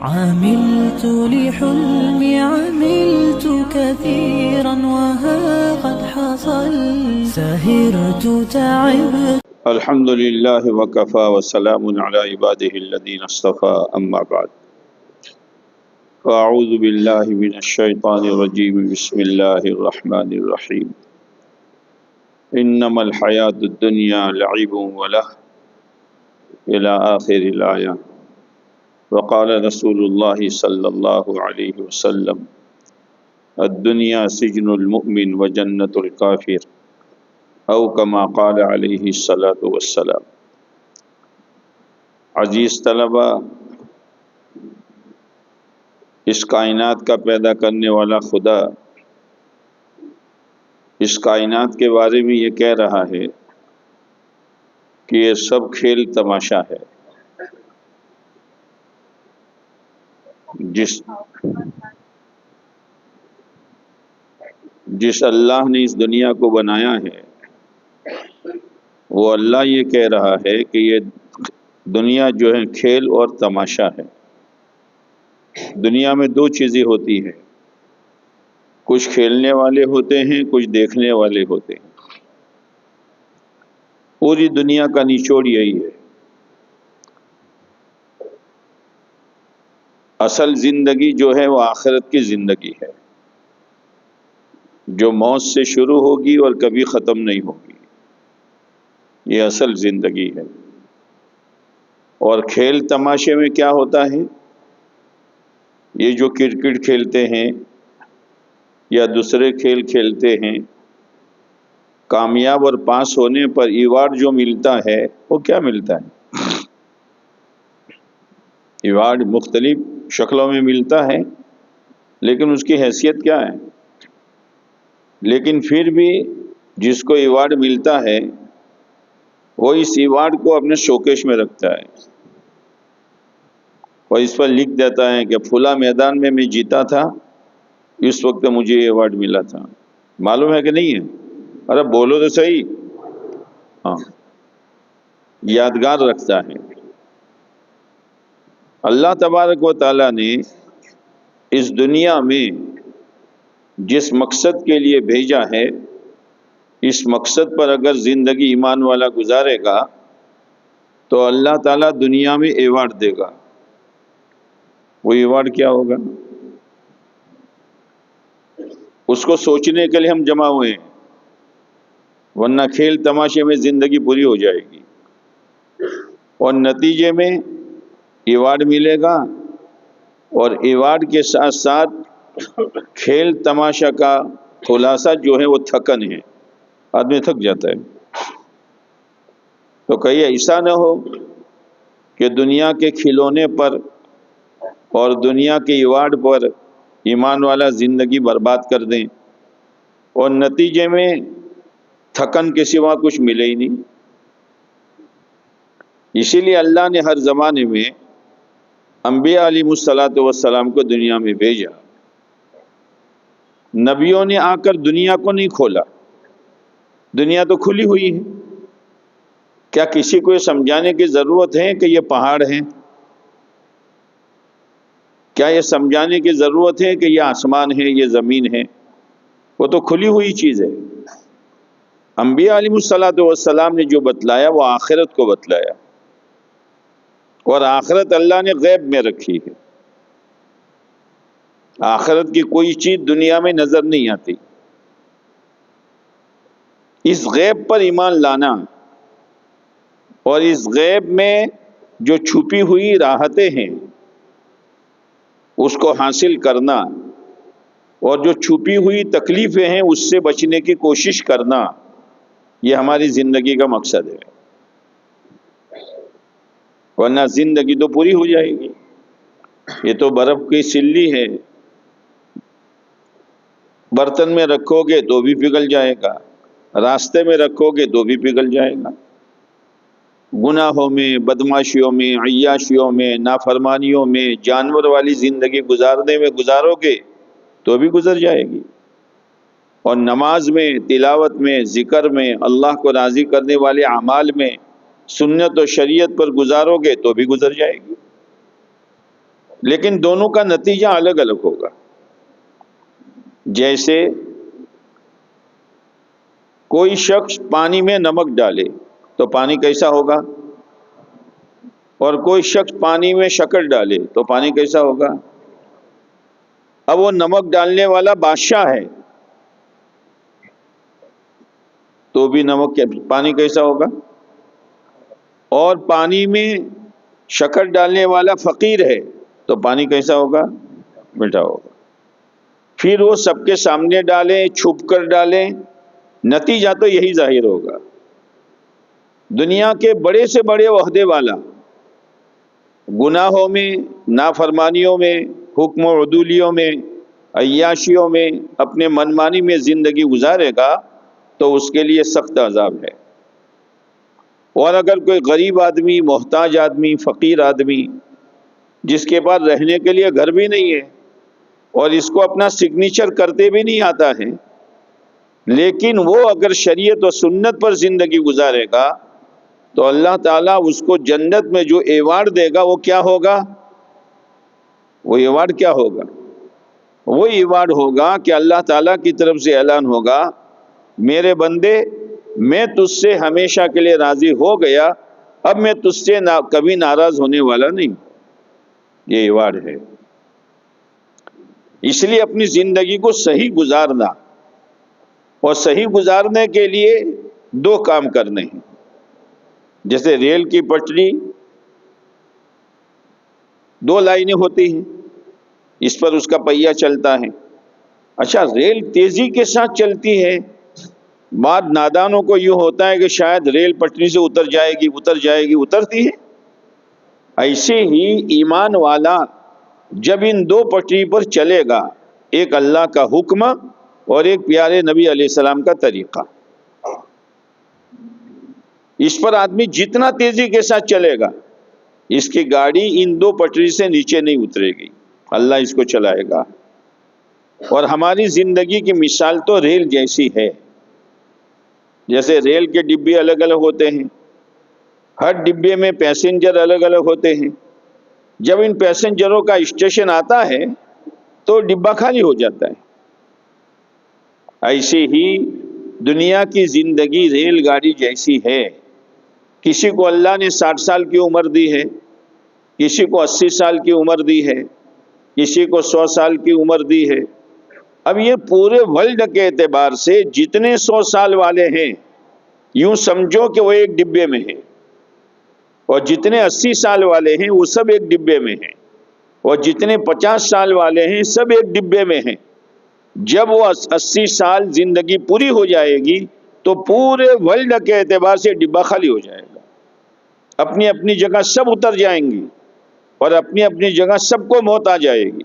عملت لحلمي عملت كثيرا وها قد حصل سهرت تعبت. الحمد لله وكفى وسلام على عباده الذين اصطفى أما بعد. أعوذ بالله من الشيطان الرجيم. بسم الله الرحمن الرحيم. إنما الحياة الدنيا لعب وله إلى آخر الآية. وقال رسول الله صلى الله عليه وسلم الدنيا سجن المؤمن وجنة الكافر او کما قال علیہ الصلاۃ والسلام. عزیز طلبہ، اس کائنات کا پیدا کرنے والا خدا اس کائنات کے بارے میں یہ کہہ رہا ہے کہ یہ سب کھیل تماشا ہے. جس اللہ نے اس دنیا کو بنایا ہے وہ اللہ یہ کہہ رہا ہے کہ یہ دنیا جو ہے کھیل اور تماشا ہے. دنیا میں دو چیزیں ہوتی ہیں، کچھ کھیلنے والے ہوتے ہیں، کچھ دیکھنے والے ہوتے ہیں. پوری دنیا کا نچوڑ یہی ہے. اصل زندگی جو ہے وہ آخرت کی زندگی ہے، جو موت سے شروع ہوگی اور کبھی ختم نہیں ہوگی. یہ اصل زندگی ہے. اور کھیل تماشے میں کیا ہوتا ہے؟ یہ جو کرکٹ کھیلتے ہیں یا دوسرے کھیل کھیلتے ہیں، کامیاب اور پاس ہونے پر ایوارڈ جو ملتا ہے وہ کیا ملتا ہے؟ ایوارڈ مختلف شکلوں میں ملتا ہے، لیکن اس کی حیثیت کیا ہے؟ لیکن پھر بھی جس کو ایوارڈ ملتا ہے وہ اس ایوارڈ کو اپنے شوکیش میں رکھتا ہے اور اس پر لکھ دیتا ہے کہ فلاں میدان میں میں جیتا تھا، اس وقت مجھے ایوارڈ ملا تھا. معلوم ہے کہ نہیں ہے؟ ارے بولو تو صحیح. ہاں، یادگار رکھتا ہے. اللہ تبارک و تعالیٰ نے اس دنیا میں جس مقصد کے لیے بھیجا ہے، اس مقصد پر اگر زندگی ایمان والا گزارے گا تو اللہ تعالیٰ دنیا میں ایوارڈ دے گا. وہ ایوارڈ کیا ہوگا؟ اس کو سوچنے کے لیے ہم جمع ہوئے ہیں، ورنہ کھیل تماشے میں زندگی پوری ہو جائے گی. اور نتیجے میں ایوارڈ ملے گا، اور ایوارڈ کے ساتھ ساتھ کھیل تماشا کا خلاصہ جو ہے وہ تھکن ہے. آدمی تھک جاتا ہے. تو کہیں ایسا نہ ہو کہ دنیا کے کھلونے پر اور دنیا کے ایوارڈ پر ایمان والا زندگی برباد کر دیں اور نتیجے میں تھکن کے سوا کچھ ملے ہی نہیں. اسی لیے اللہ نے ہر زمانے میں انبیاء علیہ الصلوۃ والسلام کو دنیا میں بھیجا. نبیوں نے آ کر دنیا کو نہیں کھولا، دنیا تو کھلی ہوئی ہے. کیا کسی کو یہ سمجھانے کی ضرورت ہے کہ یہ پہاڑ ہیں؟ کیا یہ سمجھانے کی ضرورت ہے کہ یہ آسمان ہے، یہ زمین ہے؟ وہ تو کھلی ہوئی چیز ہے. انبیاء علیہ الصلوۃ والسلام نے جو بتلایا وہ آخرت کو بتلایا، اور آخرت اللہ نے غیب میں رکھی ہے. آخرت کی کوئی چیز دنیا میں نظر نہیں آتی. اس غیب پر ایمان لانا اور اس غیب میں جو چھپی ہوئی راحتیں ہیں اس کو حاصل کرنا، اور جو چھپی ہوئی تکلیفیں ہیں اس سے بچنے کی کوشش کرنا، یہ ہماری زندگی کا مقصد ہے. ورنہ زندگی تو پوری ہو جائے گی. یہ تو برف کی سلی ہے، برتن میں رکھو گے تو بھی پگھل جائے گا، راستے میں رکھو گے تو بھی پگھل جائے گا. گناہوں میں، بدماشیوں میں، عیاشیوں میں، نافرمانیوں میں، جانور والی زندگی گزارنے میں گزارو گے تو بھی گزر جائے گی. اور نماز میں، تلاوت میں، ذکر میں، اللہ کو راضی کرنے والے اعمال میں، سنت و شریعت پر گزارو گے تو بھی گزر جائے گی. لیکن دونوں کا نتیجہ الگ الگ ہوگا. جیسے کوئی شخص پانی میں نمک ڈالے تو پانی کیسا ہوگا، اور کوئی شخص پانی میں شکر ڈالے تو پانی کیسا ہوگا. اب وہ نمک ڈالنے والا بادشاہ ہے تو بھی نمک پانی کیسا ہوگا، اور پانی میں شکر ڈالنے والا فقیر ہے تو پانی کیسا ہوگا، میٹھا ہوگا. پھر وہ سب کے سامنے ڈالیں، چھپ کر ڈالیں، نتیجہ تو یہی ظاہر ہوگا. دنیا کے بڑے سے بڑے عہدے والا گناہوں میں، نافرمانیوں میں، حکم و عدولیوں میں، عیاشیوں میں، اپنے منمانی میں زندگی گزارے گا تو اس کے لیے سخت عذاب ہے. اور اگر کوئی غریب آدمی، محتاج آدمی، فقیر آدمی جس کے پاس رہنے کے لیے گھر بھی نہیں ہے اور اس کو اپنا سگنیچر کرتے بھی نہیں آتا ہے، لیکن وہ اگر شریعت و سنت پر زندگی گزارے گا تو اللہ تعالیٰ اس کو جنت میں جو ایوارڈ دے گا وہ کیا ہوگا، وہ ایوارڈ کیا ہوگا، وہ ایوارڈ ہوگا کہ اللہ تعالیٰ کی طرف سے اعلان ہوگا، میرے بندے میں تجھ سے ہمیشہ کے لیے راضی ہو گیا، اب میں تجھ سے کبھی ناراض ہونے والا نہیں. یہ ایوارڈ ہے. اس لیے اپنی زندگی کو صحیح گزارنا، اور صحیح گزارنے کے لیے دو کام کرنے ہیں. جیسے ریل کی پٹری دو لائنیں ہوتی ہیں، اس پر اس کا پہیہ چلتا ہے. اچھا، ریل تیزی کے ساتھ چلتی ہے. بعض نادانوں کو یوں ہوتا ہے کہ شاید ریل پٹری سے اتر جائے گی، اترتی ہے. ایسے ہی ایمان والا جب ان دو پٹری پر چلے گا، ایک اللہ کا حکم اور ایک پیارے نبی علیہ السلام کا طریقہ، اس پر آدمی جتنا تیزی کے ساتھ چلے گا اس کی گاڑی ان دو پٹری سے نیچے نہیں اترے گی، اللہ اس کو چلائے گا. اور ہماری زندگی کی مثال تو ریل جیسی ہے. جیسے ریل کے ڈبے الگ الگ ہوتے ہیں، ہر ڈبے میں پیسنجر الگ الگ ہوتے ہیں. جب ان پیسنجروں کا اسٹیشن آتا ہے تو ڈبہ خالی ہو جاتا ہے. ایسے ہی دنیا کی زندگی ریل گاڑی جیسی ہے. کسی کو اللہ نے 60 سال کی عمر دی ہے، کسی کو 80 سال کی عمر دی ہے، کسی کو 100 سال کی عمر دی ہے. اب یہ پورے ورلڈ کے اعتبار سے جتنے 100 سال والے ہیں یوں سمجھو کہ وہ ایک ڈبے میں ہیں، اور جتنے 80 سال والے ہیں وہ سب ایک ڈبے میں ہیں، اور جتنے 50 سال والے ہیں سب ایک ڈبے میں ہیں. جب وہ 80 سال زندگی پوری ہو جائے گی تو پورے ورلڈ کے اعتبار سے ڈبہ خالی ہو جائے گا. اپنی اپنی جگہ سب اتر جائیں گی اور اپنی اپنی جگہ سب کو موت آ جائے گی.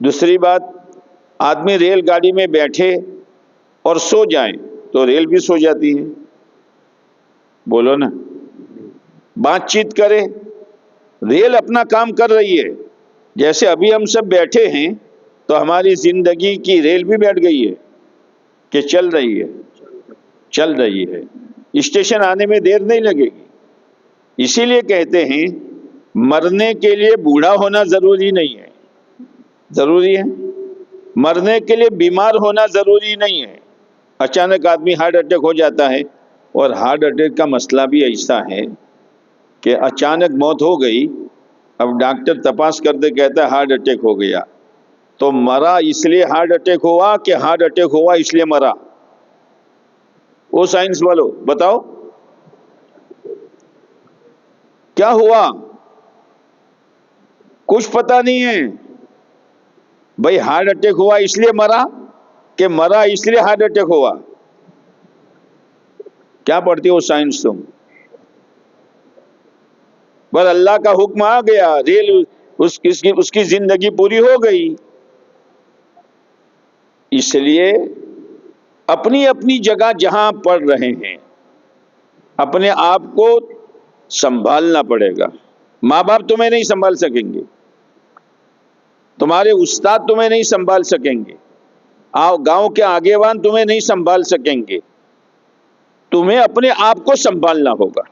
دوسری بات، آدمی ریل گاڑی میں بیٹھے اور سو جائیں تو ریل بھی سو جاتی ہے. بولو نا. بات چیت کرے، ریل اپنا کام کر رہی ہے. جیسے ابھی ہم سب بیٹھے ہیں تو ہماری زندگی کی ریل بھی بیٹھ گئی ہے کہ چل رہی ہے. اسٹیشن آنے میں دیر نہیں لگے گی. اسی لیے کہتے ہیں مرنے کے لیے بوڑھا ہونا ضروری نہیں ہے، ضروری ہے. مرنے کے لیے بیمار ہونا ضروری نہیں ہے. اچانک آدمی ہارٹ اٹیک ہو جاتا ہے، اور ہارٹ اٹیک کا مسئلہ بھی ایسا ہے کہ اچانک موت ہو گئی، اب ڈاکٹر تپاس کرتے کہتا ہے ہارٹ اٹیک ہو گیا. تو مرا اس لیے ہارٹ اٹیک ہوا کہ ہارٹ اٹیک ہوا اس لیے مرا؟ وہ سائنس والو بتاؤ کیا ہوا؟ کچھ پتہ نہیں ہے بھائی. ہارٹ اٹیک ہوا اس لیے مرا کہ مرا اس لیے ہارٹ اٹیک ہوا؟ کیا پڑھتی ہو سائنس تم؟ بس اللہ کا حکم آ گیا، ریل اس کی زندگی پوری ہو گئی. اس لیے اپنی اپنی جگہ جہاں پڑھ رہے ہیں اپنے آپ کو سنبھالنا پڑے گا. ماں باپ تمہیں نہیں سنبھال سکیں گے، تمہارے استاد تمہیں نہیں سنبھال سکیں گے، گاؤں کے آگیوان تمہیں نہیں سنبھال سکیں گے. تمہیں اپنے آپ کو سنبھالنا ہوگا.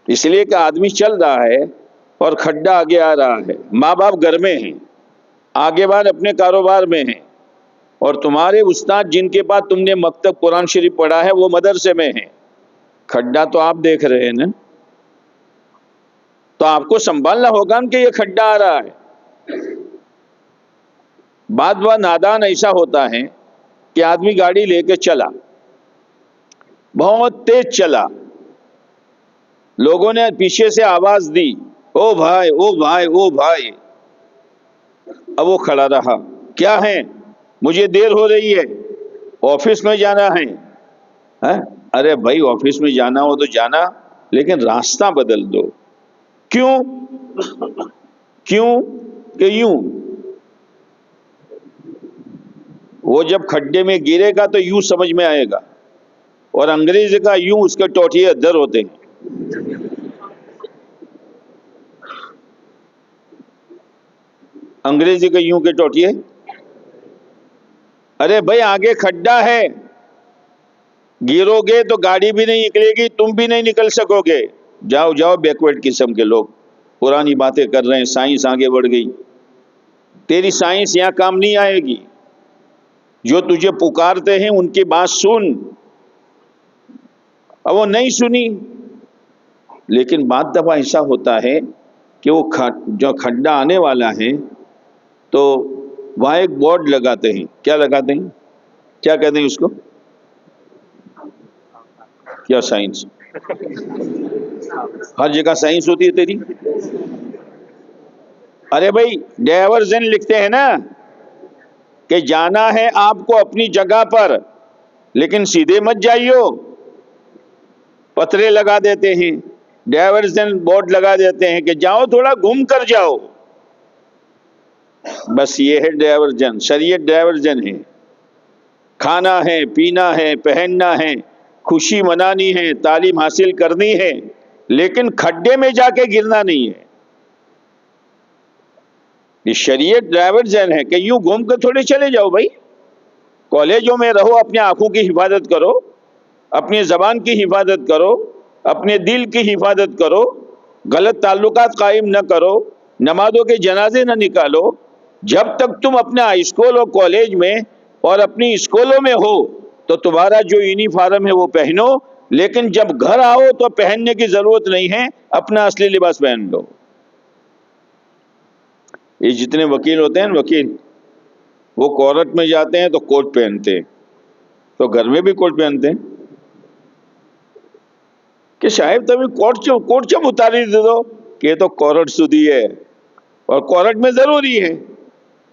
اس لیے کہ آدمی چل رہا ہے اور کھڈا آگے آ رہا ہے، ماں باپ گھر میں ہیں، آگے بار اپنے کاروبار میں ہیں، اور تمہارے استاد جن کے پاس تم نے مکتب قرآن شریف پڑھا ہے وہ مدرسے میں ہیں، کھڈا تو آپ دیکھ رہے ہیں نا، تو آپ کو سنبھالنا ہوگا کہ یہ کھڈا آ رہا ہے۔ بعض نادان ایسا ہوتا ہے کہ آدمی گاڑی لے کے چلا، بہت تیز چلا، لوگوں نے پیچھے سے آواز دی، او بھائی او بھائی او بھائی، اب وہ کھڑا رہا، کیا ہے؟ مجھے دیر ہو رہی ہے، آفس میں جانا ہے۔ ارے بھائی آفس میں جانا ہو تو جانا، لیکن راستہ بدل دو۔ کیوں؟ کہ یوں، وہ جب کھڈے میں گرے گا تو یوں سمجھ میں آئے گا، اور انگریزی کا یوں اس کے ٹوٹیے ادھر ہوتے ہیں۔ انگریزی کا یوں کے ٹوٹیے، ارے بھائی آگے کھڈا ہے، گرو گے تو گاڑی بھی نہیں نکلے گی، تم بھی نہیں نکل سکو گے۔ جاؤ جاؤ، بیکورڈ قسم کے لوگ پرانی باتیں کر رہے ہیں، سائنس آگے بڑھ گئی، تیری سائنس یہاں کام نہیں آئے گی۔ جو تجھے پکارتے ہیں ان کی بات سن، اب وہ نہیں سنی، لیکن بعض دفعہ ایسا ہوتا ہے کہ وہ جو کھڈا آنے والا ہے تو وہاں ایک بورڈ لگاتے ہیں، کیا لگاتے ہیں، کیا کہتے ہیں اس کو، کیا سائنس، ہر جگہ سائنس ہوتی ہے تیری۔ ارے بھائی ڈائیورژن لکھتے ہیں نا کہ جانا ہے آپ کو اپنی جگہ پر، لیکن سیدھے مت جائیو، پترے لگا دیتے ہیں، ڈائیورژن بورڈ لگا دیتے ہیں کہ جاؤ تھوڑا گھوم کر جاؤ۔ بس یہ ہے ڈائیورژن، شریعت ڈائیورژن ہے۔ کھانا ہے، پینا ہے، پہننا ہے، خوشی منانی ہے، تعلیم حاصل کرنی ہے، لیکن کھڈے میں جا کے گرنا نہیں ہے۔ یہ شریعت ڈائیورژن ہے کہ یوں گھوم کر تھوڑے چلے جاؤ بھائی، کالجوں میں رہو، اپنے آنکھوں کی حفاظت کرو، اپنی زبان کی حفاظت کرو، اپنے دل کی حفاظت کرو، غلط تعلقات قائم نہ کرو، نمازوں کے جنازے نہ نکالو۔ جب تک تم اپنے ہائی اسکول اور کالج میں اور اپنی اسکولوں میں ہو تو تمہارا جو یونیفارم ہے وہ پہنو، لیکن جب گھر آؤ تو پہننے کی ضرورت نہیں ہے، اپنا اصلی لباس پہن لو۔ یہ جتنے وکیل ہوتے ہیں وکیل، وہ کورٹ میں جاتے ہیں تو کوٹ پہنتے ہیں، تو گھر میں بھی کوٹ پہنتے ہیں کہ صاحب تمہیں کوٹ چم اتاری دے دو کہ یہ تو کورٹ سودی ہے اور کورٹ میں ضروری ہے۔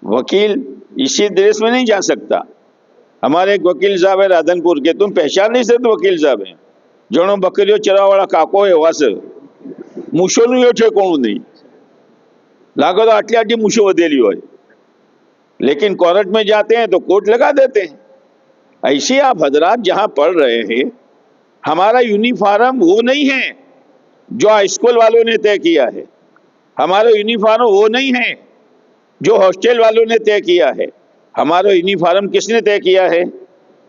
وکیل اسی ڈریس میں نہیں جا سکتا۔ ہمارے ایک وکیل صاحب ہے رادھن پور کے، تم پہچان نہیں سکتے وکیل صاحب ہیں، جنوں بکریوں چرا والا کاکو ہے وہاں سے موشو نہیں ہے ٹھیکونوں نہیں لاگو تو آٹلی آٹلی موشو ودیلی ہوئے، لیکن کورٹ میں جاتے ہیں تو کوٹ لگا دیتے ہیں۔ ایسے آپ حضرات جہاں پڑھ رہے ہیں، ہمارا یونیفارم وہ نہیں ہے جو ہائی اسکول والوں نے طے کیا ہے، ہمارا یونیفارم وہ نہیں ہے جو ہاسٹل والوں نے طے کیا ہے، ہمارا یونیفارم کس نے طے کیا ہے؟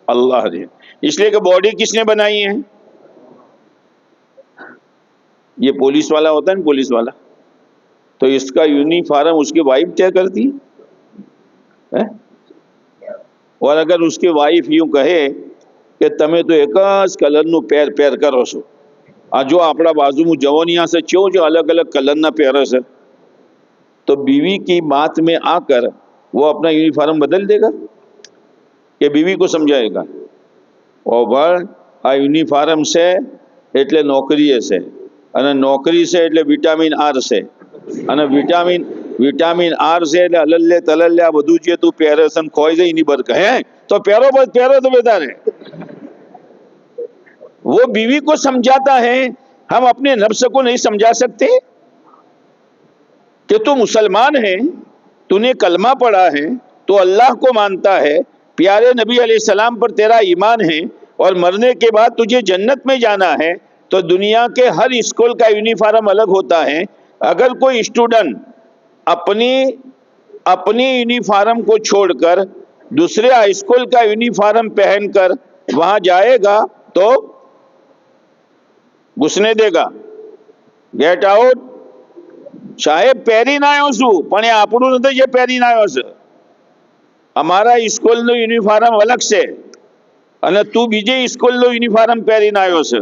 اللہ نے۔ اس لیے کہ باڈی کس نے بنائی ہے؟ یہ پولیس والا ہوتا ہے نا، پولیس والا، تو اس کا یونیفارم اس کی وائف طے کرتی ہے، اور اگر اس کی وائف یوں کہے کہ تمہیں تو ایک کلر نو پیر کرو سو، جو اپنا بازو میں جوانیاں سے چو جو الگ الگ کلر نہ پہرو سے، تو بیوی کی بات میں آ کر وہ اپنا یونیفارم بدل دے گا کہ بیوی کو سمجھائے گا؟ اور بڑھ آ یونیفارم سے એટલે નોકરી છે અને નોકરી છે એટલે વિટામિન આર છે અને વિટામિન આર છે એટલે અલલ્લે તલલ્લે આ બધું જે તું પહેરે છે ખોઈ જાય એની બર કહે તો પહેરો તો બધાને। وہ بیوی کو سمجھاتا ہے، ہم اپنے نفس کو نہیں سمجھا سکتے کہ تو مسلمان ہے، تو نے کلمہ پڑھا ہے، تو اللہ کو مانتا ہے، پیارے نبی علیہ السلام پر تیرا ایمان ہے، اور مرنے کے بعد تجھے جنت میں جانا ہے، تو دنیا کے ہر اسکول کا یونیفارم الگ ہوتا ہے۔ اگر کوئی اسٹوڈنٹ اپنی یونیفارم کو چھوڑ کر دوسرے ہائی اسکول کا یونیفارم پہن کر وہاں جائے گا تو گھسنے دے گا، گیٹ آؤٹ، સાહેબ પહેરીને આવ્યો છું, પણ એ આપણું નથી જે પહેરીને આવ્યો છે. અમારા સ્કૂલનું યુનિફોર્મ અલગ છે અને તું બીજે સ્કૂલનું યુનિફોર્મ પહેરીને આવ્યો છે.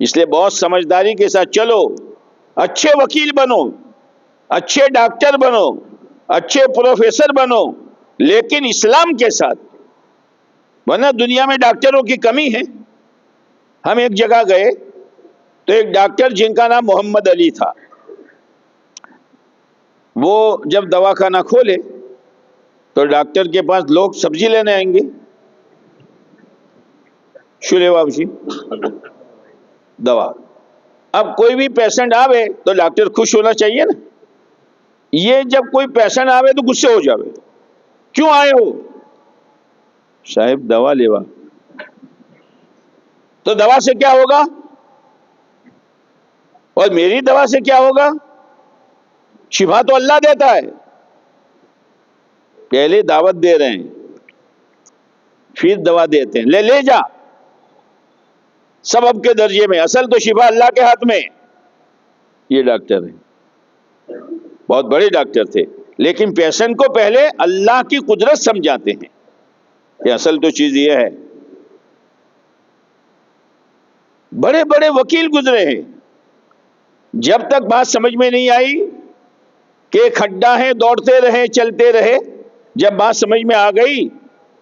اس لیے بہت سمجھداری کے ساتھ چلو، اچھے وکیل بنو، اچھے ڈاکٹر بنو، اچھے پروفیسر بنو، لیکن اسلام کے ساتھ، ورنہ دنیا میں ڈاکٹروں کی کمی ہے۔ ہم ایک جگہ گئے تو ایک ڈاکٹر جن کا نام محمد علی تھا، وہ جب دواخانہ کھولے تو ڈاکٹر کے پاس لوگ سبزی لینے آئیں گے، شلے واپسی دوا۔ اب کوئی بھی پیشنٹ آوے تو ڈاکٹر خوش ہونا چاہیے نا، یہ جب کوئی پیشنٹ آوے تو غصے ہو جاوے، کیوں آئے ہو؟ صاحب دوا لیوا۔ تو دوا سے کیا ہوگا اور میری دوا سے کیا ہوگا؟ شفا تو اللہ دیتا ہے، پہلے دعوت دے رہے ہیں پھر دوا دیتے ہیں، لے جا، سبب کے درجے میں، اصل تو شفا اللہ کے ہاتھ میں۔ یہ ڈاکٹر ہیں، بہت بڑے ڈاکٹر تھے، لیکن پیشنٹ کو پہلے اللہ کی قدرت سمجھاتے ہیں کہ اصل تو چیز یہ ہے۔ بڑے بڑے وکیل گزرے ہیں، جب تک بات سمجھ میں نہیں آئی کہ کھڈا ہے، دوڑتے رہے، چلتے رہے، جب بات سمجھ میں آ گئی۔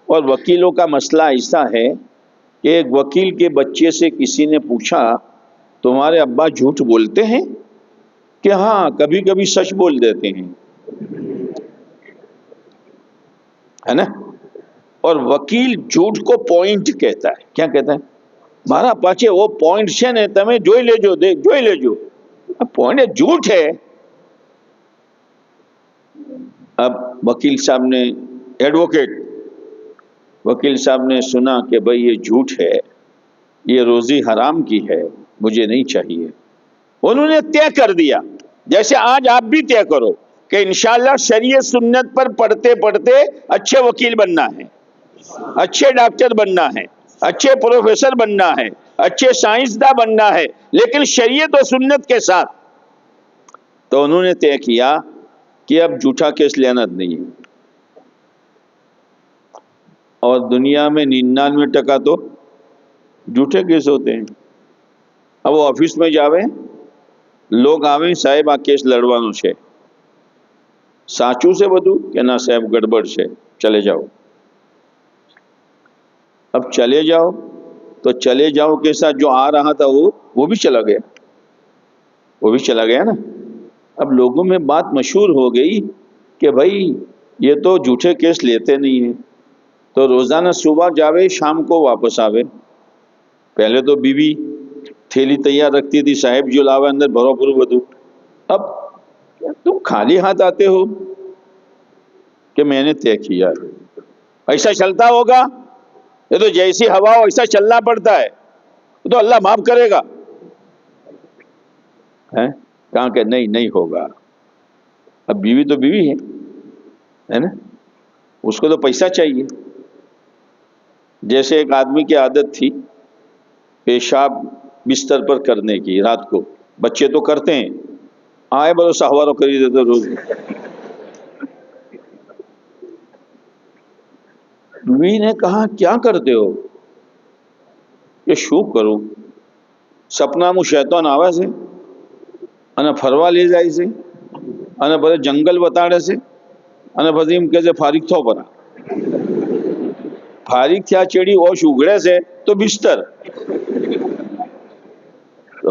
اور وکیلوں کا مسئلہ ایسا ہے کہ ایک وکیل کے بچے سے کسی نے پوچھا تمہارے ابا جھوٹ بولتے ہیں؟ کہ ہاں کبھی کبھی سچ بول دیتے ہیں، ہے نا؟ اور وکیل جھوٹ کو پوائنٹ کہتا ہے، کیا کہتا ہے؟ مارا پاچے وہ پوائنٹ છે ને તમે જોઈ લેજો، જોઈ લેજો، اب پوائنٹ جھوٹ ہے۔ اب وکیل صاحب نے، ایڈوکیٹ وکیل صاحب نے سنا کہ بھئی یہ جھوٹ ہے، یہ روزی حرام کی ہے، مجھے نہیں چاہیے۔ انہوں نے طے کر دیا، جیسے آج آپ بھی طے کرو کہ انشاءاللہ شریعت سنت پر پڑھتے پڑھتے اچھے وکیل بننا ہے، اچھے ڈاکٹر بننا ہے، اچھے پروفیسر بننا ہے، اچھے سائنسداں بننا ہے، لیکن شریعت و سنت کے ساتھ۔ تو انہوں نے طے کیا کہ اب جھوٹا کیس لینا نہیں ہے، اور دنیا میں 99% تو جھوٹے کیس ہوتے ہیں۔ اب وہ آفس میں جاوے، لوگ آویں صاحب آ کیس لڑوانو છે، સાચું છે બધું کہ نہ صاحب گڑبڑ છે، چلے جاؤ۔ اب چلے جاؤ تو چلے جاؤ کے ساتھ جو آ رہا تھا وہ بھی چلا گیا، وہ بھی چلا گیا نا۔ اب لوگوں میں بات مشہور ہو گئی کہ بھائی یہ تو جھوٹے کیس لیتے نہیں ہیں، تو روزانہ صبح جاوے شام کو واپس آوے۔ پہلے تو بیوی تھیلی تیار رکھتی تھی، صاحب جو لاوے اندر بھرو پورو بدو۔ اب تم خالی ہاتھ آتے ہو کہ میں نے طے کیا، ایسا چلتا ہوگا؟ یہ تو جیسی ہوا ہو ایسا چلنا پڑتا ہے، تو اللہ معاف کرے گا۔ کہاں کہ نہیں ہوگا۔ اب بیوی تو بیوی ہے نا، اس کو تو پیسہ چاہیے۔ جیسے ایک آدمی کی عادت تھی پیشاب بستر پر کرنے کی، رات کو بچے تو کرتے ہیں، آئے بڑو سہوارو کری دیتے روز۔ بیوی نے کہا کیا کرتے ہو؟ کہ شو کروں، سپنا مو شیطان آوے سے અને ફરવા લઈ જાય છે અને બધે જંગલ બતાડે છે અને પછી એમ કહે છે ફારિક થો પરા। ફારિક થયા ચેડી ઓશ ઉઘડે છે તો બિસ્તર। તો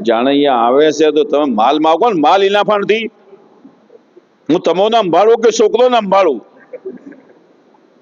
જાણે અહીંયા આવે છે તો તમે માલ માગો ને, માલ એના ફાણથી હું તમોને સંભાળું કે છોકરોને સંભાળું?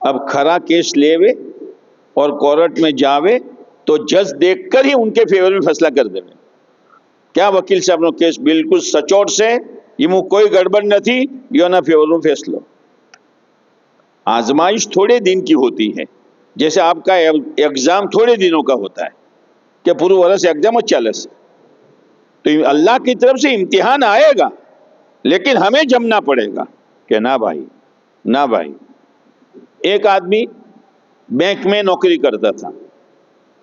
اب کھرا کیس لیوے اور کورٹ میں جاوے تو جج دیکھ کر ہی ان کے فیور میں فیصلہ کر دے. کیا وکیل صاحب نے کیس بالکل سچوٹ سے یہ مو کوئی گڑبڑ نہ تھی یہ نہ فیور میں فیصلہ. آزمائش تھوڑے دن کی ہوتی ہے، جیسے آپ کا ایگزام تھوڑے دنوں کا ہوتا ہے کہ پورے ورس ایگزام چلے سے. تو اللہ کی طرف سے امتحان آئے گا، لیکن ہمیں جمنا پڑے گا کہ نہ بھائی نہ بھائی. ایک آدمی بینک میں نوکری کرتا تھا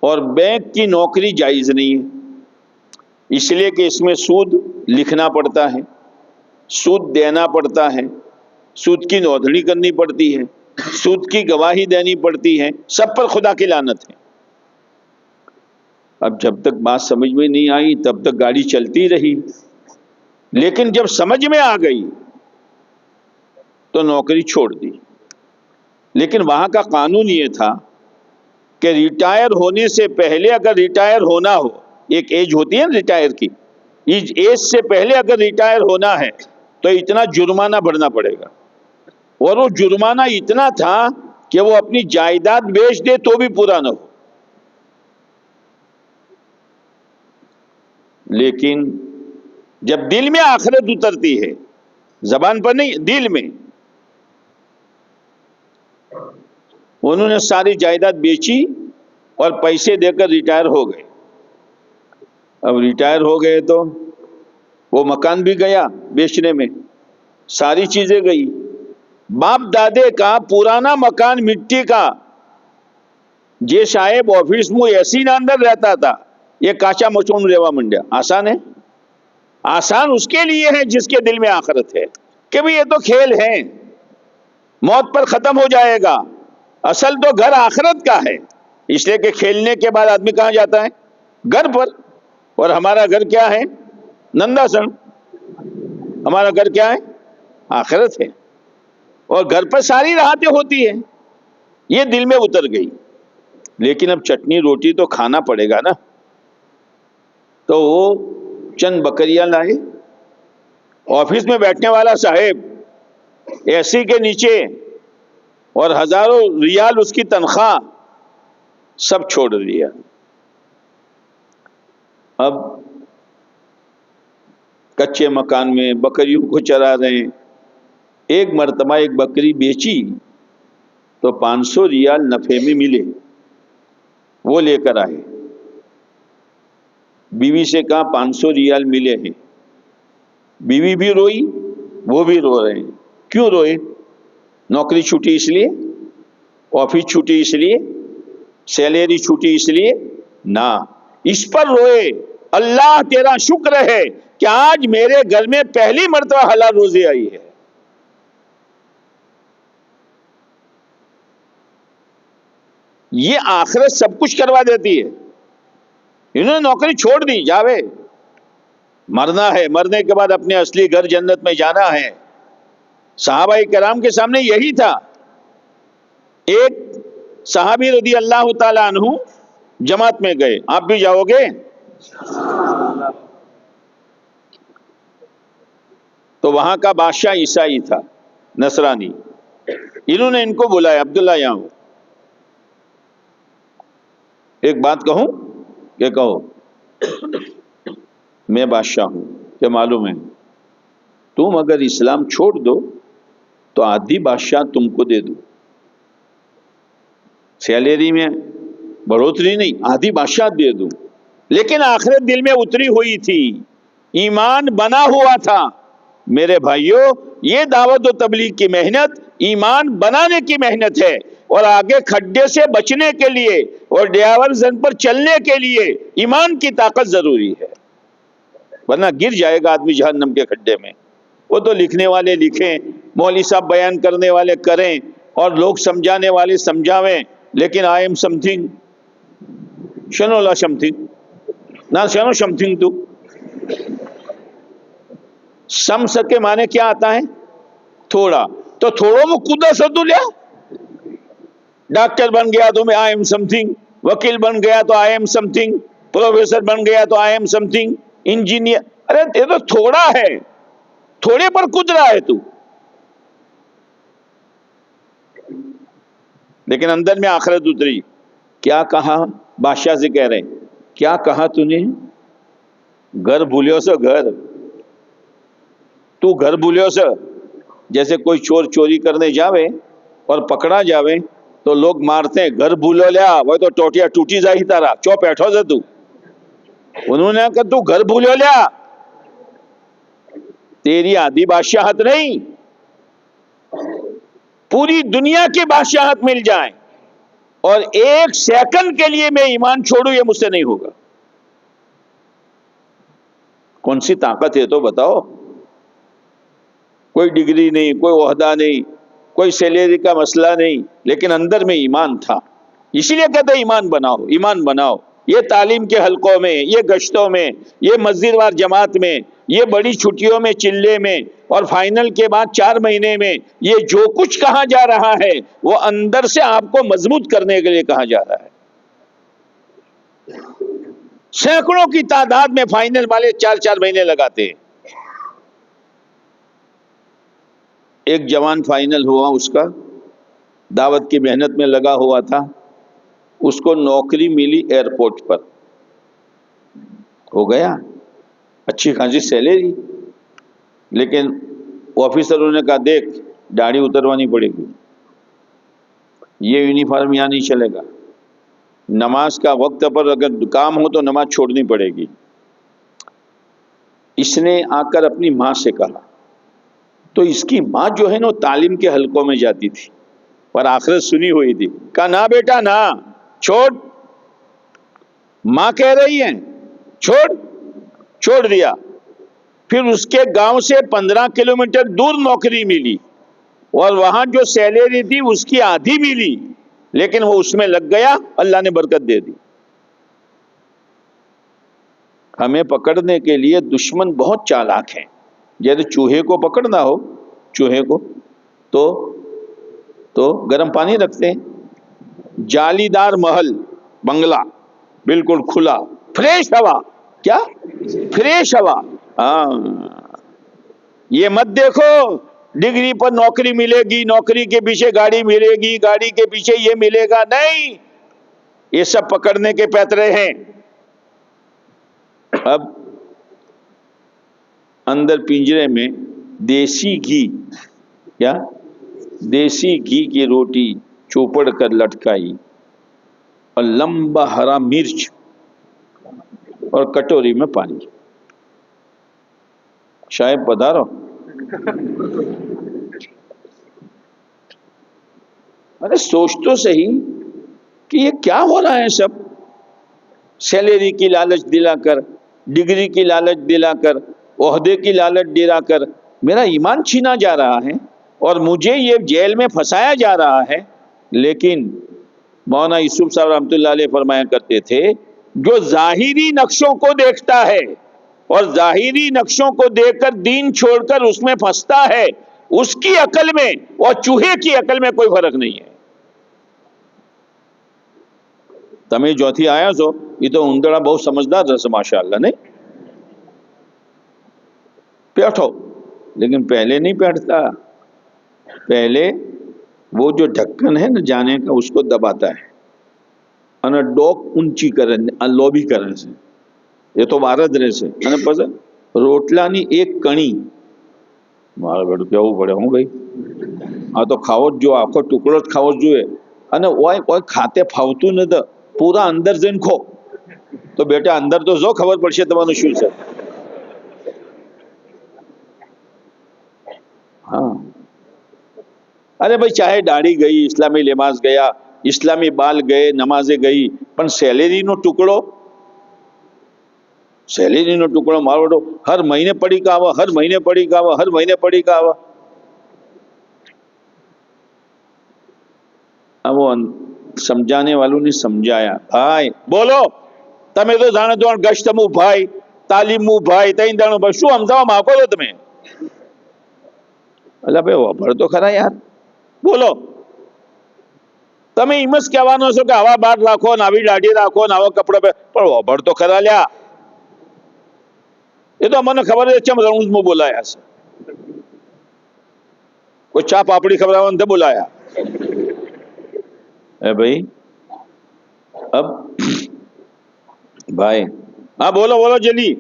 اور بینک کی نوکری جائز نہیں ہے، اس لیے کہ اس میں سود لکھنا پڑتا ہے، سود دینا پڑتا ہے، سود کی نوندنی کرنی پڑتی ہے، سود کی گواہی دینی پڑتی ہے، سب پر خدا کی لعنت ہے. اب جب تک بات سمجھ میں نہیں آئی تب تک گاڑی چلتی رہی، لیکن جب سمجھ میں آ گئی تو نوکری چھوڑ دی. لیکن وہاں کا قانون یہ تھا کہ ریٹائر ہونے سے پہلے اگر ریٹائر ہونا ہو، ایک ایج ہوتی ہے نا ریٹائر کی، اس ایج سے پہلے اگر ریٹائر ہونا ہے تو اتنا جرمانہ بھرنا پڑے گا. اور وہ جرمانہ اتنا تھا کہ وہ اپنی جائیداد بیچ دے تو بھی پورا نہ ہو. لیکن جب دل میں آخرت اترتی ہے، زبان پر نہیں دل میں، انہوں نے ساری جائیداد بیچی اور پیسے دے کر ریٹائر ہو گئے. اب ریٹائر ہو گئے تو وہ مکان بھی گیا بیچنے میں، ساری چیزیں گئی. باپ دادے کا پرانا مکان مٹی کا جے صاحب آفس میں ایسی نہ اندر رہتا تھا، یہ کاچا مچون ریوا منڈیا. آسان ہے؟ آسان اس کے لیے ہے جس کے دل میں آخرت ہے کہ بھی یہ تو کھیل ہے، موت پر ختم ہو جائے گا. اصل تو گھر آخرت کا ہے، اس لیے کہ کھیلنے کے بعد آدمی کہاں جاتا ہے؟ گھر پر. اور ہمارا گھر کیا ہے؟ نندا سن. ہمارا گھر کیا ہے؟ آخرت ہے. اور گھر پر ساری راحتیں ہوتی ہیں. یہ دل میں اتر گئی. لیکن اب چٹنی روٹی تو کھانا پڑے گا نا. تو وہ چند بکریاں لائے. آفس میں بیٹھنے والا صاحب اے سی کے نیچے اور ہزاروں ریال اس کی تنخواہ سب چھوڑ دیا. اب کچے مکان میں بکریوں کو چرا رہے ہیں. ایک مرتبہ ایک بکری بیچی تو 500 ریال نفع میں ملے. وہ لے کر آئے، بیوی سے کہا 500 ریال ملے ہیں. بیوی بھی روئی، وہ بھی رو رہے ہیں. کیوں روئے؟ نوکری چھوٹی اس لیے، آفس چھوٹی اس لیے، سیلری چھوٹی اس لیے نہ. اس پر روئے اللہ تیرا شکر ہے کہ آج میرے گھر میں پہلی مرتبہ حلال روزی آئی ہے. یہ آخرت سب کچھ کروا دیتی ہے. انہوں نے نوکری چھوڑ دی، جاوے مرنا ہے، مرنے کے بعد اپنے اصلی گھر جنت میں جانا ہے. صحابہ کرام کے سامنے یہی تھا. ایک صحابی رضی اللہ تعالی عنہ جماعت میں گئے. آپ بھی جاؤ گے؟ تو وہاں کا بادشاہ عیسائی تھا، نصرانی. انہوں نے ان کو بلایا، عبداللہ یہاں ہو. ایک بات کہوں؟ کہ کہو. میں بادشاہ ہوں، کہ معلوم ہے تم اگر اسلام چھوڑ دو تو آدھی بادشاہ تم کو دے دوں. سیلری میں بڑھوتری نہیں، آدھی بادشاہ دے دوں. لیکن آخرت دل میں اتری ہوئی تھی، ایمان بنا ہوا تھا. میرے بھائیوں، یہ دعوت و تبلیغ کی محنت ایمان بنانے کی محنت ہے، اور آگے کھڈے سے بچنے کے لیے اور ڈیاور زن پر چلنے کے لیے ایمان کی طاقت ضروری ہے، ورنہ گر جائے گا آدمی جہنم کے کھڈے میں. وہ تو لکھنے والے لکھیں، مولوی صاحب بیان کرنے والے کریں، اور لوگ سمجھانے والے سمجھاویں، لیکن آئی ایم سم تھنگ شنو لا سم تھنگ نہ شنو سم تھنگ. تو سم سکے معنی کیا آتا ہے؟ تھوڑا. تو تھوڑوں میں کدا سدو لیا. ڈاکٹر بن گیا تو میں آئی ایم سم تھنگ، وکیل بن گیا تو I am something, professor بن گیا تو I am something, engineer. ارے یہ تو تھوڑا ہے، تھوڑے پر کود رہا ہے تو. لیکن اندر میں آخرت اتری. کیا کہا؟ بادشاہ سے کہہ رہے ہیں کیا کہا تو نے؟ گھر بھولیو سو گھر، تو گھر بھولیو سو. جیسے کوئی چور چوری کرنے جاوے اور پکڑا جاوے تو لوگ مارتے ہیں گھر بھولو لیا، وہ تو ٹوٹیا ٹوٹی جاہی تارا چو بیٹھو سے تو. انہوں نے کہا تو گھر بھولو لیا، تیری آدھی بادشاہت نہیں، پوری دنیا کی بادشاہت مل جائیں اور ایک سیکنڈ کے لیے میں ایمان چھوڑوں یہ مجھ سے نہیں ہوگا. کون سی طاقت ہے تو بتاؤ؟ کوئی ڈگری نہیں، کوئی عہدہ نہیں، کوئی سیلری کا مسئلہ نہیں، لیکن اندر میں ایمان تھا. اسی لیے کہتے ہیں ایمان بناؤ، ایمان بناؤ. یہ تعلیم کے حلقوں میں، یہ گشتوں میں، یہ مسجد وار جماعت میں، یہ بڑی چھٹیوں میں، چلے میں، اور فائنل کے بعد 4 مہینے میں یہ جو کچھ کہا جا رہا ہے وہ اندر سے آپ کو مضبوط کرنے کے لیے کہا جا رہا ہے. سینکڑوں کی تعداد میں فائنل والے 4 مہینے لگاتے ہیں. ایک جوان فائنل ہوا، اس کا دعوت کی محنت میں لگا ہوا تھا، اس کو نوکری ملی ایئرپورٹ پر، ہو گیا اچھی خاصی سیلری، لیکن آفیسروں نے کہا دیکھ داڑھی اتروانی پڑے گی، یہ یونیفارم یہاں نہیں چلے گا، نماز کا وقت پر اگر کام ہو تو نماز چھوڑنی پڑے گی. اس نے آ کر اپنی ماں سے کہا، تو اس کی ماں جو ہے نا تعلیم کے حلقوں میں جاتی تھی اور آخرت سنی ہوئی تھی. کہا نہ بیٹا نہ، چھوڑ، ماں کہہ رہی ہیں چھوڑ دیا. پھر اس کے گاؤں سے 15 کلومیٹر دور نوکری ملی اور وہاں جو سیلری تھی اس کی آدھی ملی، لیکن وہ اس میں لگ گیا، اللہ نے برکت دے دی. ہمیں پکڑنے کے لیے دشمن بہت چالاک ہیں. جیسے چوہے کو پکڑنا ہو، چوہے کو تو گرم پانی رکھتے ہیں، جالی دار محل، بنگلہ بالکل کھلا، فریش ہوا، کیا فریش ہوا. ہاں یہ مت دیکھو ڈگری پر نوکری ملے گی، نوکری کے پیچھے گاڑی ملے گی، گاڑی کے پیچھے یہ ملے گا، نہیں، یہ سب پکڑنے کے پیترے ہیں. اب اندر پنجرے میں دیسی گھی، کیا دیسی گھی کی روٹی چوپڑ کر لٹکائی اور لمبا ہرا مرچ اور کٹوری میں پانی. شاید پدھارو. ارے سوچ تو صحیح کہ یہ کیا ہو رہا ہے. سب سیلری کی لالچ دلا کر، ڈگری کی لالچ دلا کر، عہدے کی لالچ دلا کر میرا ایمان چھینا جا رہا ہے اور مجھے یہ جیل میں پھنسایا جا رہا ہے. لیکن مولانا یوسف صاحب رحمۃ اللہ علیہ فرمایا کرتے تھے جو ظاہری نقشوں کو دیکھتا ہے اور ظاہری نقشوں کو دیکھ کر دین چھوڑ کر اس میں پھنستا ہے، اس کی عقل میں اور چوہے کی عقل میں کوئی فرق نہیں ہے. تمہیں جو تھی آیا سو یہ تو اندڑا بہت سمجھدار رہا ماشاء اللہ، نہیں بیٹھو، لیکن پہلے نہیں بیٹھتا. پہلے وہ جو ڈھکن ہے نا جانے کا اس کو دباتا ہے، اور ڈوک اونچی کرنے لوبی کرنے سے یہ تو بارد رہے سے پس روٹلا نہیں ایک کڑی مارا بیٹو کیا وہ بڑے ہوں گئی. ہاں تو کھاؤ جو آخو ٹکڑو کھاؤ جو ہے وہ کھاتے پھاوتو نہ دا پورا اندر زین کھو تو بیٹا اندر تو زو خبر پڑشے تمہارے شو سے. ہاں ارے بھائی چاہے داڑھی گئی، اسلامی لباس گیا، اسلامی بال گئے، نمازیں گئی، پر سیلری نو ٹکڑو، سیلری نو ٹکڑو مارو ہر مہینے پڑی کا آوا، ہر مہینے پڑی کا آوا، ہر مہینے پڑی کا آوا. اب وہ سمجھانے والوں نے سمجھایا بھائی بولو تمہیں تو جانے دو گشت مو بھائی تعلیم مو بھائی تین دانو بھائی شو ہمزاو ماکو دو تمہیں. اللہ بھائی وہ بڑھ تو کھرا یار بولو تمہیں امس کہوانو سو کہ ہوا بار راکھو ناوی ڈاڑھی راکھو ناو کپڑا پہ پر وہ بڑھ تو کھرا لیا. یہ تو ہمیں خبر ہے چم رنز مو بولایا سے کوئی چاہ پاپڑی خبر آوان تھے بولایا. اے بھائی اب بھائی ہاں بولو بولو جلدی.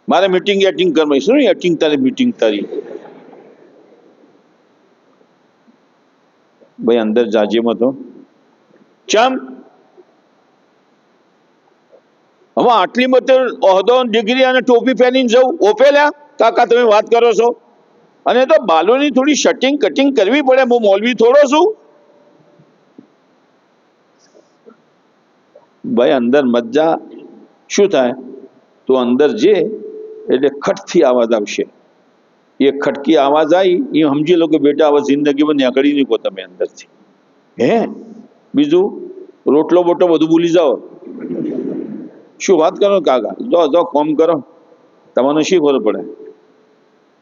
مارے میٹنگ ایٹنگ کر میں سنو ایٹنگ تاری میٹنگ تاری بھائی اندر جاجے مت ہو چم ہم આટલી બધી ઓહદો ડિગ્રી અને ટોપી પહેરીને જવું ઓપેલ્યા કાકા તમે વાત કરો છો અને તો બાલોની થોડી શટિંગ કટિંગ કરવી પડે હું મૌલવી થોડો છું ભાઈ અંદર મત જા શું થાય તો અંદર જે એટલે ખટથી આવાજ આવશે એ ખટકી આવાજ આવી એ સમજી લો કે બેટા હવે જિંદગીમાં નીકળી નહીં કો તમે અંદરથી હે બીજું રોટલો બોટલો બધું ભૂલી જાઓ શું વાત કરો કાકા જો જો કોમ કરો તમને શી ખબર પડે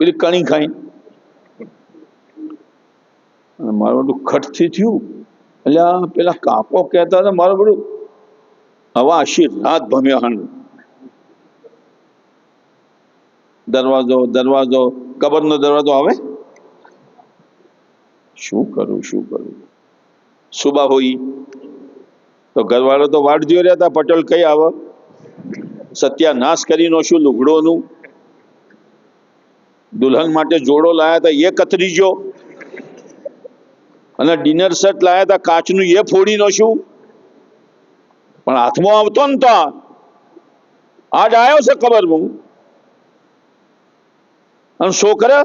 પેલી કણી ખાઈ મારું બધું ખટથી થયું એટલે પેલા કાકો કહેતા હતા મારું બધું હવા આશી રાત ભમ્યા હણ દરવાજો દરવાજો કબરનો દરવાજો આવે શું કરું સુબા હોઈ તો ઘરવાળો તો વાટ જોઈ રહ્યા હતા પટેલ કઈ આવે સત્યાનાશ કરી નો શું લુગડોનું દુલ્હન માટે જોડો લાયા હતા એ કતરી જો અને ડિનર સેટ લાયા હતા કાચનું એ ફોડી નો શું પણ હાથમાં આવતો ને તો આજ આવ્યો છે કબરમાં અને છોકરા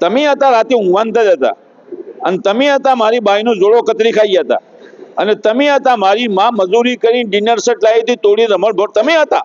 તમે હતા રાતે ઊંઘવાનતા જ હતા અને તમે હતા મારી બાઈનો જોડો કતરી ખાઈ હતા અને તમે હતા મારી માં મજૂરી કરી ડિનર સેટ લાવી હતી તોડી રમણ ભોળ તમે હતા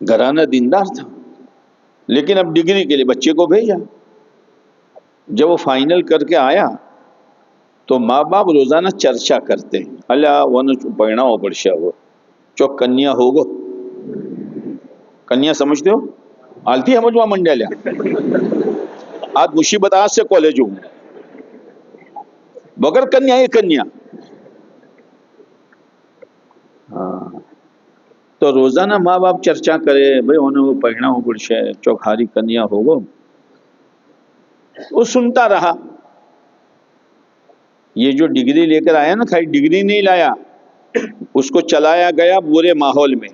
گھرانہ دیندار تھا، لیکن اب ڈگری کے لیے بچے کو بھیجا. جب وہ فائنل کر کے آیا تو ماں باپ روزانہ چرچا کرتے ہیں، اللہ ون پڑھنا ہو پڑشا وہ چوک کنیا ہوگو. کنیا سمجھتے ہو؟ آلتی سمجھوا منڈیا لیا آج مصیبت آج سے کالج ہوں بغیر کنیا یہ کنیا. ہاں تو روزانہ ماں باپ چرچا کرے بھائی انہیں وہ پڑھنا ہو پڑشا چوک ہاری کنیا ہوگو. وہ سنتا رہا. یہ جو ڈگری لے کر آیا نا، کھائی ڈگری نہیں لایا، اس کو چلایا گیا برے ماحول میں.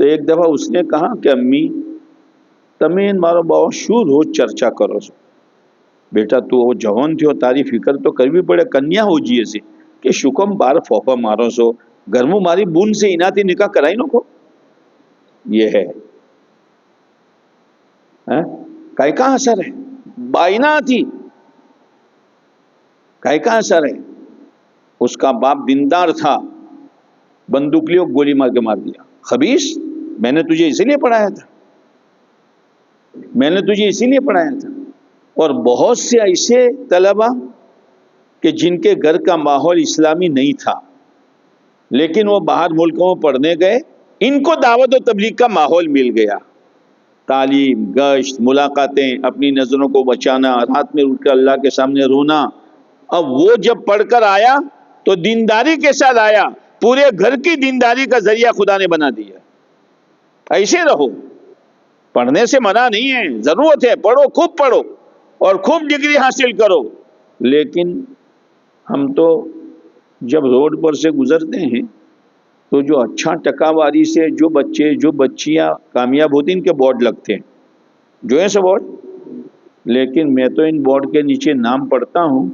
تو ایک دفعہ اس نے کہا کہ امی تمین مارو باؤ شو روز چرچا کرو سو بیٹا تو وہ جوان تھو تاری فکر تو کرવી પડે کنیا ہو جیے سے کہ شکم بار فوفا مارو سو گھرموں ماری بون سے اناتی نکاح کرائی نو کو. یہ ہے کائی کا اثر ہے بائنا تھی کائی کا اثر ہے. اس کا باپ دیندار تھا، بندوق لیو گولی مار کے مار دیا. خبیث میں نے تجھے اسی لیے پڑھایا تھا، میں نے تجھے اسی لیے پڑھایا تھا. اور بہت سے ایسے طلبہ کہ جن کے گھر کا ماحول اسلامی نہیں تھا لیکن وہ باہر ملکوں میں پڑھنے گئے، ان کو دعوت و تبلیغ کا ماحول مل گیا. تعلیم، گشت، ملاقاتیں، اپنی نظروں کو بچانا، رات میں اٹھ کر اللہ کے سامنے رونا. اب وہ جب پڑھ کر آیا تو دینداری کے ساتھ آیا، پورے گھر کی دینداری کا ذریعہ خدا نے بنا دیا. ایسے رہو، پڑھنے سے منع نہیں ہے، ضرورت ہے پڑھو، خوب پڑھو اور خوب ڈگری حاصل کرو. لیکن ہم تو جب روڈ پر سے گزرتے ہیں تو جو اچھا ٹکاواری سے جو بچے جو بچیاں کامیاب ہوتی ان کے بورڈ لگتے ہیں، جو ہے سو بورڈ. لیکن میں تو ان بورڈ کے نیچے نام پڑھتا ہوں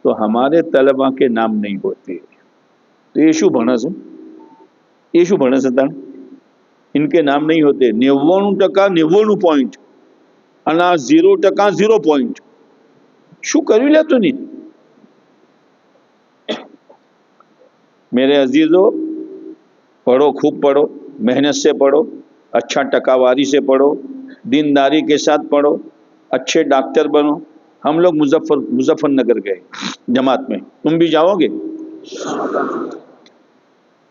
تو ہمارے طلبہ کے نام نہیں ہوتے. تو ایشو بھنا ستا ان کے نام نہیں ہوتے. 99% پوائنٹ انا 0% 0 پوائنٹ شو کری لے تو نہیں. میرے عزیزو پڑھو، خوب پڑھو، محنت سے پڑھو، اچھا ٹکاواری سے پڑھو، دینداری کے ساتھ پڑھو، اچھے ڈاکٹر بنو. ہم لوگ مظفر نگر گئے جماعت میں، تم بھی جاؤ گے؟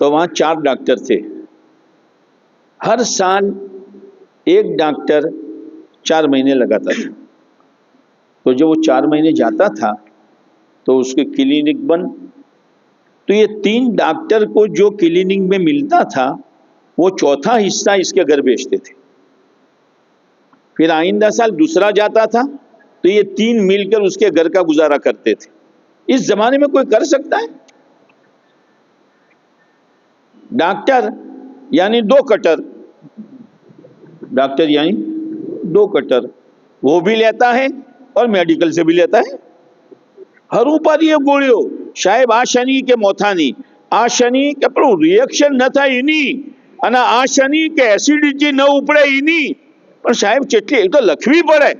تو وہاں 4 ڈاکٹر تھے. ہر سال ایک ڈاکٹر 4 مہینے لگاتا تھا. تو جب وہ 4 مہینے جاتا تھا تو اس کے کلینک بند. تو یہ 3 ڈاکٹر کو جو کلینک میں ملتا تھا وہ چوتھا حصہ اس کے گھر بیچتے تھے. پھر آئندہ سال دوسرا جاتا تھا تو یہ 3 مل کر اس کے گھر کا گزارا کرتے تھے. اس زمانے میں کوئی کر سکتا ہے؟ ڈاکٹر یعنی 2 کٹر، ڈاکٹر یعنی 2 کٹر، وہ بھی لیتا ہے اور میڈیکل سے بھی لیتا ہے. ہر اوپر یہ گوڑیو شاید آشنی کے موتھانی آشنی کے پر ریئیکشن نہ تھا اینی انا آشنی کے ایسیڈیٹی نہ اوپڑے اینی پر صاحب چٹلی ایک تو لکھوی پڑے.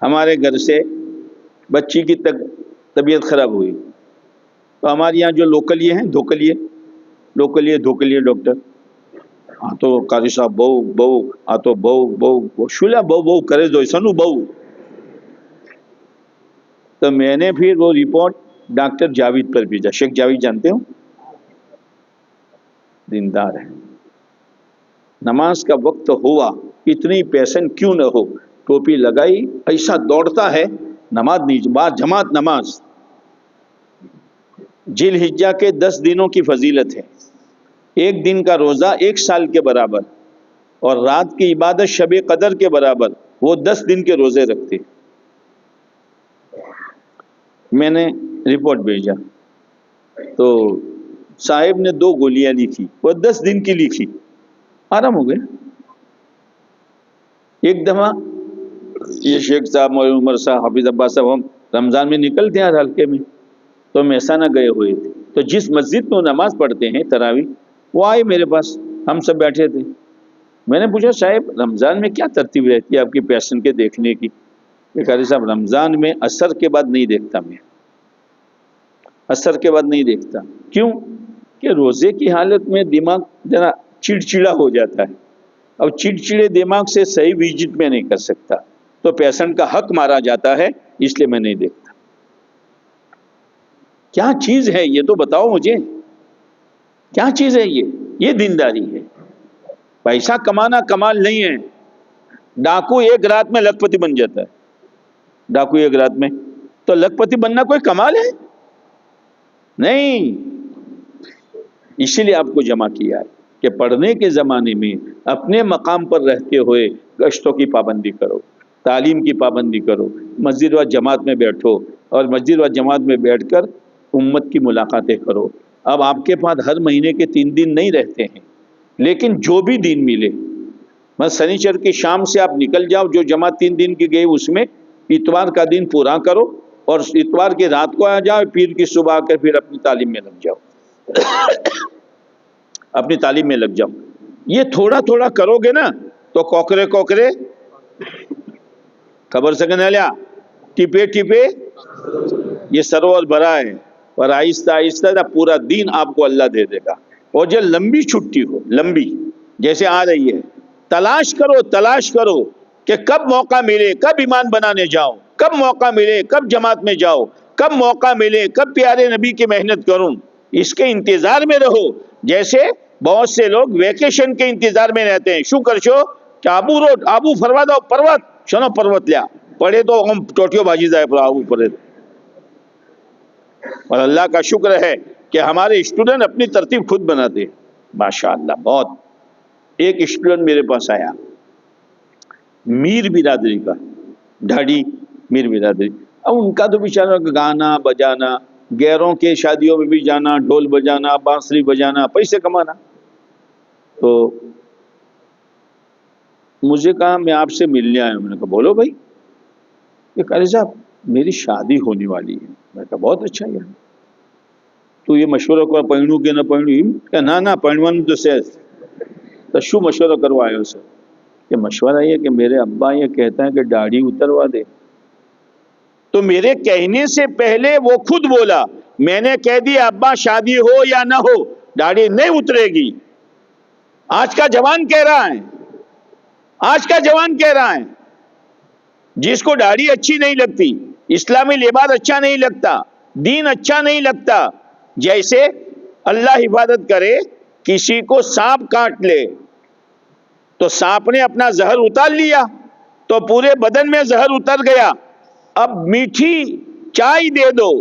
ہمارے گھر سے بچی کی طبیعت خراب ہوئی تو ہمارے یہاں جو لوکلیے ہیں دھوکلیے ڈاکٹر تو قاری صاحب بہو تو بہو شولا بہو کرے دو سنو بہو. تو میں نے پھر وہ رپورٹ ڈاکٹر جاوید پر بھیجا. شیخ جاوید جانتے ہو؟ دیندار ہے. نماز کا وقت ہوا، اتنی پیشن کیوں نہ ہو، ٹوپی لگائی، ایسا دوڑتا ہے نماز نہیں. بات جماعت نماز ذی الحجہ کے 10 دنوں کی فضیلت ہے. 1 دن کا روزہ 1 سال کے برابر اور رات کی عبادت شب قدر کے برابر. وہ 10 دن کے روزے رکھتے. میں نے رپورٹ بھیجا تو صاحب نے 2 گولیاں لکھی، وہ 10 دن کی لکھی. آرام ہو گئے. ایک دفعہ یہ شیخ صاحب مولانا عمر صاحب حافظ عباس صاحب ہم رمضان میں نکلتے ہیں ہر حلقے میں تو محسانہ گئے ہوئے تھے. تو جس مسجد میں نماز پڑھتے ہیں تراویح، وہ آئے میرے پاس، ہم سب بیٹھے تھے. میں نے پوچھا صاحب رمضان میں کیا ترتیب رہتی ہے آپ کی پیشن کے دیکھنے کی؟ قاری صاحب رمضان میں عصر کے بعد نہیں دیکھتا میں. اثر کے بعد نہیں دیکھتا. کیوں؟ کہ روزے کی حالت میں دماغ ذرا چڑچڑا ہو جاتا ہے. اب چڑچڑے دماغ سے صحیح وجٹ میں نہیں کر سکتا، تو پیشنٹ کا حق مارا جاتا ہے، اس لیے میں نہیں دیکھتا. کیا چیز ہے یہ تو بتاؤ مجھے، کیا چیز ہے یہ دینداری ہے. پیسہ کمانا کمال نہیں ہے. ڈاکو ایک رات میں لکھ پتی بن جاتا ہے. ڈاکو ایک رات میں، تو لکھ پتی بننا کوئی کمال ہے؟ نہیں. اسی لیے آپ کو جمع کیا ہے کہ پڑھنے کے زمانے میں اپنے مقام پر رہتے ہوئے گشتوں کی پابندی کرو، تعلیم کی پابندی کرو، مسجد و جماعت میں بیٹھو، اور مسجد و جماعت میں بیٹھ کر امت کی ملاقاتیں کرو. اب آپ کے پاس ہر مہینے کے 3 دن نہیں رہتے ہیں، لیکن جو بھی دن ملے، بس سنیچر کی شام سے آپ نکل جاؤ، جو جماعت 3 دن کی گئی اس میں اتوار کا دن پورا کرو، اور اتوار کی رات کو آ جاؤ، پیر کی صبح آ کر پھر اپنی تعلیم میں لگ جاؤ. اپنی تعلیم میں لگ جاؤ. یہ تھوڑا تھوڑا کرو گے نا تو کوکرے کوکرے خبر سکنے لیا، ٹپے ٹپے یہ سروور بھرا ہے. اور آہستہ آہستہ پورا دین آپ کو اللہ دے دے گا. اور جو لمبی چھٹی ہو، لمبی جیسے آ رہی ہے، تلاش کرو کہ کب موقع ملے، کب ایمان بنانے جاؤ، کب موقع ملے، کب جماعت میں جاؤ، کب موقع ملے، کب پیارے نبی کی محنت کروں. اس کے انتظار میں رہو. جیسے بہت سے لوگ ویکیشن کے انتظار میں رہتے ہیں. شو کرشو کہ آبو فروا دو پروت شنو پروت لیا پڑے تو ہم ٹوٹیو بھاجی جائے پر آبو پڑے. اور اللہ کا شکر ہے کہ ہمارے اسٹوڈنٹ اپنی ترتیب خود بناتے ہیں ماشاءاللہ. بہت. ایک اسٹوڈنٹ میرے پاس آیا میر برادری کا، ڈھاڈی میر برادری. اب ان کا تو بیچارہ گانا بجانا، غیروں کے شادیوں میں بھی جانا، ڈھول بجانا، بانسری بجانا، پیسے کمانا. تو مجھے کہا میں آپ سے ملنے آیا ہوں. میں نے کہا بولو بھائی. یہ قاری صاحب میری شادی ہونے والی ہے. میں نے کہا بہت اچھا ہے. تو یہ مشورہ کر پہنوں کہ نہ پہنوں؟ کہ نہ پہنوان تو سے تو شو مشورہ کروائے اسے. کہ مشورہ یہ کہ میرے ابا یہ کہتا ہے کہ داڑھی اتروا دے. تو میرے کہنے سے پہلے وہ خود بولا. میں نے کہہ دیا ابا شادی ہو یا نہ ہو داڑھی نہیں اترے گی. آج کا جوان کہہ رہا ہے، آج کا جوان کہہ رہا ہے جس کو داڑھی اچھی نہیں لگتی، اسلامی لباس اچھا نہیں لگتا، دین اچھا نہیں لگتا. جیسے اللہ حفاظت کرے کسی کو سانپ کاٹ لے تو سانپ نے اپنا زہر اتار لیا تو پورے بدن میں زہر اتر گیا. اب میٹھی چائے دے دو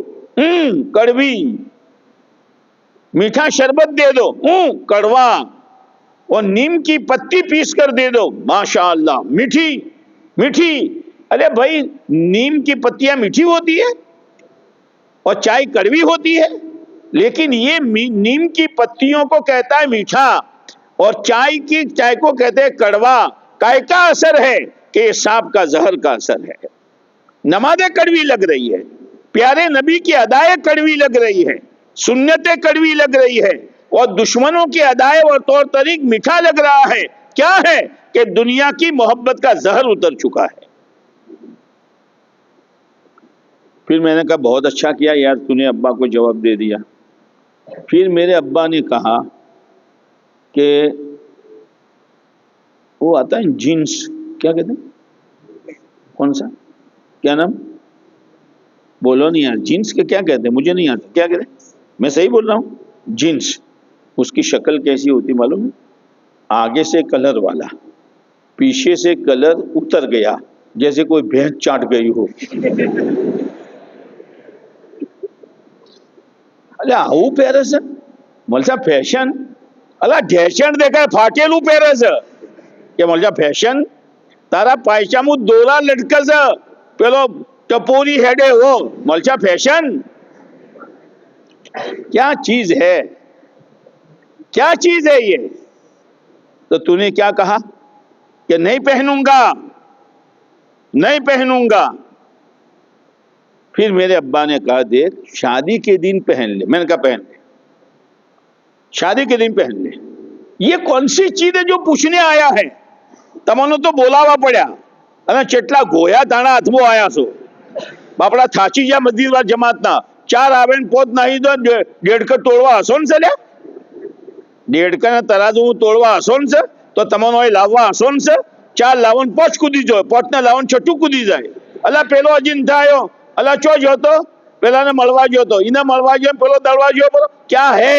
کڑوی، میٹھا شربت دے دو کڑوا، اور نیم کی پتی پیس کر دے دو ماشاءاللہ میٹھی میٹھی. ارے بھائی نیم کی پتیاں میٹھی ہوتی ہے اور چائے کڑوی ہوتی ہے، لیکن یہ نیم کی پتیوں کو کہتا ہے میٹھا اور چائے کو کہتے ہیں کڑوا. کائے کا اثر ہے کہ یہ سانپ کا زہر کا اثر ہے. نمازیں کڑوی لگ رہی ہے، پیارے نبی کی ادائیں کڑوی لگ رہی ہے، سنتیں کڑوی لگ رہی ہے، اور دشمنوں کی ادائیں اور طور طریق میٹھا لگ رہا ہے. کیا ہے کہ دنیا کی محبت کا زہر اتر چکا ہے. پھر میں نے کہا بہت اچھا کیا یار تو نے ابا کو جواب دے دیا. پھر میرے ابا نے کہا کہ وہ آتا ہے جنس، کیا کہتے ہیں، کون سا، کیا نام بولو نہیں یار، جنس کے کیا کہتے ہیں مجھے نہیں آتا، کیا کہتے ہیں، میں صحیح بول رہا ہوں؟ جنس. اس کی شکل کیسی ہوتی معلوم ہے؟ آگے سے کلر والا، پیچھے سے کلر اتر گیا جیسے کوئی بھینس چاٹ گئی ہو. اللہ آؤ پیرس مولسا فیشن اللہ ڈھیشن دیکھا ہے پھاٹیلو پیرس کہ مولسا فیشن تارا پائچامو دولا لٹکس پیلو ٹپوری ہیڈے ہو مولسا فیشن. کیا چیز ہے، کیا چیز ہے یہ؟ تو تو نے کیا کہا کہ نہیں پہنوں گا نہیں پہنوں گا. پھر میرے ابا نے کہا دیکھ شادی کے دن پہن لے. میں نے کہا پہن لے، شادی کے دن پہن لے. یہ کون سی چیز ہے جو پوچھنے آیا ہے؟ تمہوں تو بولاوا پڑیا انا چٹلا گویا دانا اتمو آیا سو باپڑا تھاچی جا مسجد وار جماعت نا ચાર આવે ને પોત નહીં તો દેડકા તોડવા હશો ને છે? દેડકાના તરાજુ તોડવા હશો ને છે? તો તમને અહીં લાવવા હશો ને છે? ચાર લાવન પોચ કૂદી જાય, પોચને લાવન છઠ્ઠું કૂદી જાય. અલા પેલો હજી ન થયો, અલા ચો જોતો પેલાને મળવા ગયો તો, એને મળવા ગયો, પેલો દળવા ગયો, પેલો ક્યાં હે?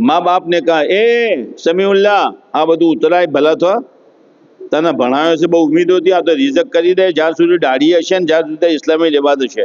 મા બાપને કહા, એ સમીઉલ્લાહ, આ બધું ઉતરાય ભલા થવા, તને ભણાવ્યો છે, બહુ ઉમ્મીદ હતી, આ તો રિઝક કરી દે જ્યાં સુધી દાઢી હશે ને જ્યાં સુધી ઇસ્લામી લેવાદ છે.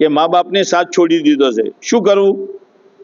કે મા બાપને સાથ છોડી દીધો છે, શું કરું?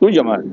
તું જમા રહે.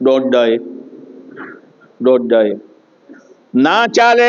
દોડાએ ના ચાલે.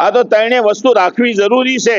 આ તો ત્રણે વસ્તુ રાખવી જરૂરી છે.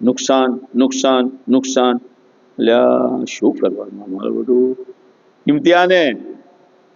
નુકસાન નુકસાન નુકસાન. લ્યા શું કરવાનું મારો બધું ઇમ્તિહાન હે.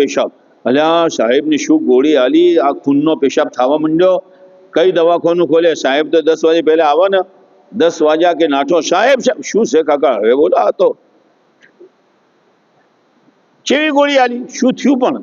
પેશાબ. અલ્યા સાહેબ ને શું ગોળી આલી, આ ખૂનનો પેશાબ થવા માંડ્યો. કઈ દવાખાનું ખોલે? સાહેબ તો 10 વાગે પહેલા આવો ને, 10 વાગ્યા કે નાઠો. સાહેબ શું છે કાકા? હવે બોલો આ તો કેવી ગોળી આલી, શું થયું? પણ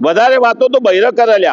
વધારે વાતો તો બૈરા કરેલ્યા.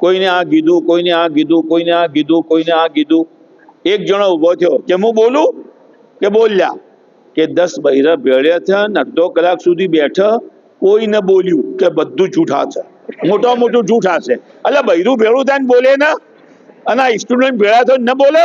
કોઈને આ કીધું, કોઈને આ કીધું, કોઈને આ કીધું, કોઈને આ કીધું. એક જણો ઉભો થયો કે હું બોલું કે બોલ્યા, કે 10 બૈરા ભેળ્યા થયા ને અડધો કલાક સુધી બેઠા, કોઈ ન બોલ્યું, કે બધું જૂઠા છે, મોટા મોટું જૂઠા છે. એટલે બૈરું ભેળું થાય ને બોલે ને, અને સ્ટુડન્ટ ભેળા થયો ન બોલે.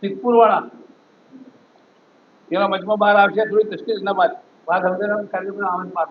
સિદ્ધપુર વાળા એના મજમા બહાર આવશે, થોડી તસ્કીર ના વાત સમજે કાર્યક્રમ આમંત્રણ પાક.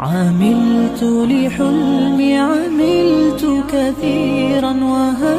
عملت لحلمي عملت كثيرا وها